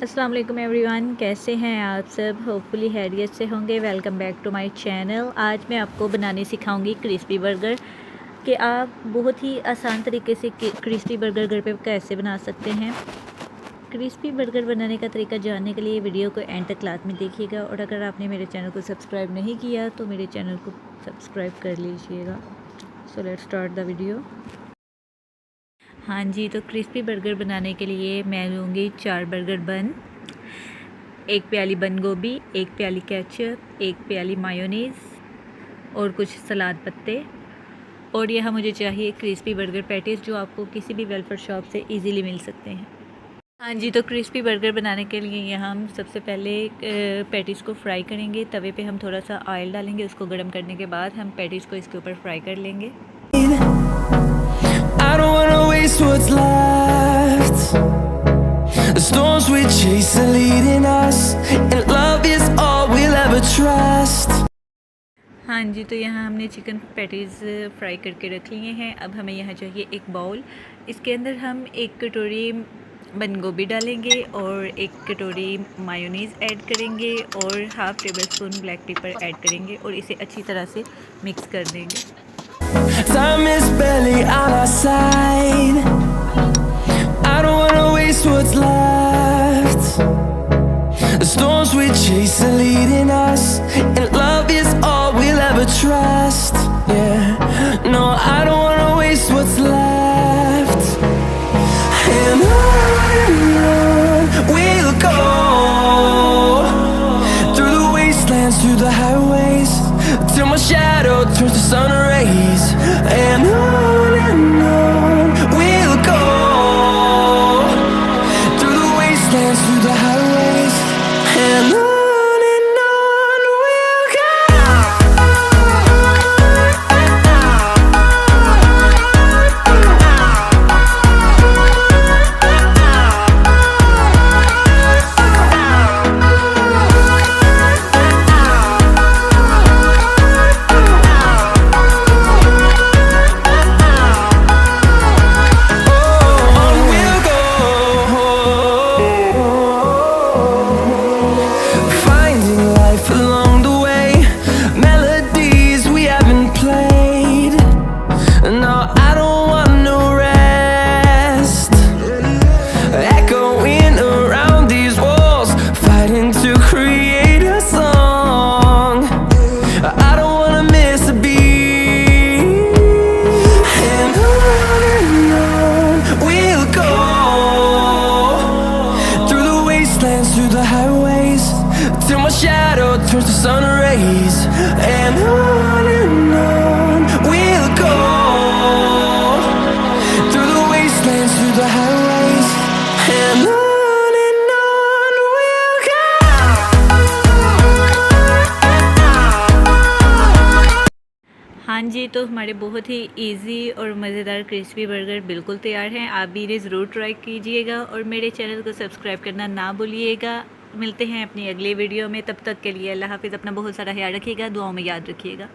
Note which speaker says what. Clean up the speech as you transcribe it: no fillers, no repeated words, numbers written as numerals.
Speaker 1: अस्सलाम वालेकुम एवरीवन, कैसे हैं आप सब? होपफुली खैरियत से होंगे। Welcome back to my channel. आज मैं आपको बनाने सिखाऊंगी क्रिस्पी बर्गर कि आप बहुत ही आसान तरीके से क्रिस्पी बर्गर घर पे कैसे बना सकते हैं। क्रिस्पी बर्गर बनाने का तरीका जानने के लिए वीडियो को एंड तक लाजमी देखिएगा, और अगर आपने मेरे चैनल को सब्सक्राइब नहीं किया तो मेरे चैनल को सब्सक्राइब कर लीजिएगा। So let's start the video. हाँ जी, तो क्रिस्पी बर्गर बनाने के लिए मैं लूँगी 4 बर्गर बन, 1 प्याली बंद गोभी, 1 प्याली केचप, 1 प्याली मायोनीज़ और कुछ सलाद पत्ते। और यहाँ मुझे चाहिए क्रिस्पी बर्गर पैटीज़, जो आपको किसी भी वेलफेयर शॉप से इजीली मिल सकते हैं। हाँ जी, तो क्रिस्पी बर्गर बनाने के लिए यहाँ हम सबसे पहले पैटीज़ को फ्राई करेंगे। तवे पे हम थोड़ा सा ऑयल डालेंगे, उसको गर्म करने के बाद हम पैटीज़ को इसके ऊपर फ्राई कर लेंगे।
Speaker 2: I don't wanna waste what's left. The storms we chase are leading us, and love is all we'll ever trust.
Speaker 1: हाँ जी, तो यहाँ हमने चिकन पैटीज़ फ्राई करके रख लिए हैं। अब हमें यहाँ चाहिए एक बाउल। इसके अंदर हम 1 कटोरी बंद गोभी डालेंगे और 1 कटोरी मायोनीज़ ऐड करेंगे और half table spoon black pepper add करेंगे और इसे अच्छी तरह से मिक्स कर देंगे।
Speaker 2: Time is barely on our side. I don't wanna waste what's left. The storms we chase are leading us, and love is all we'll ever trust. Yeah, no, I don't wanna waste what's left. And on we'll go, through the wastelands, through the highways, till my shadow turns to sun rays. And on we'll go, through the wastelands, through the highways, and on we'll go. Finding life along the way, melodies we haven't played. No, I don't want no rest. Echoing around these walls, fighting to create a song. I don't wanna miss a beat. And on we'll go, through the wastelands, through the highways, till my shadow turns to sun rays. And on we'll go, through the wastelands, through the highways, and on we'll go.
Speaker 1: हाँ जी, तो हमारे बहुत ही easy और मज़ेदार crispy burger बिल्कुल तैयार हैं। आप भी इन्हें ज़रूर ट्राई कीजिएगा और मेरे चैनल को सब्सक्राइब करना ना भूलिएगा। मिलते हैं अपनी अगली वीडियो में, तब तक के लिए अल्लाह हाफ़िज़। अपना बहुत सारा ख्याल रखिएगा, दुआओं में याद रखिएगा।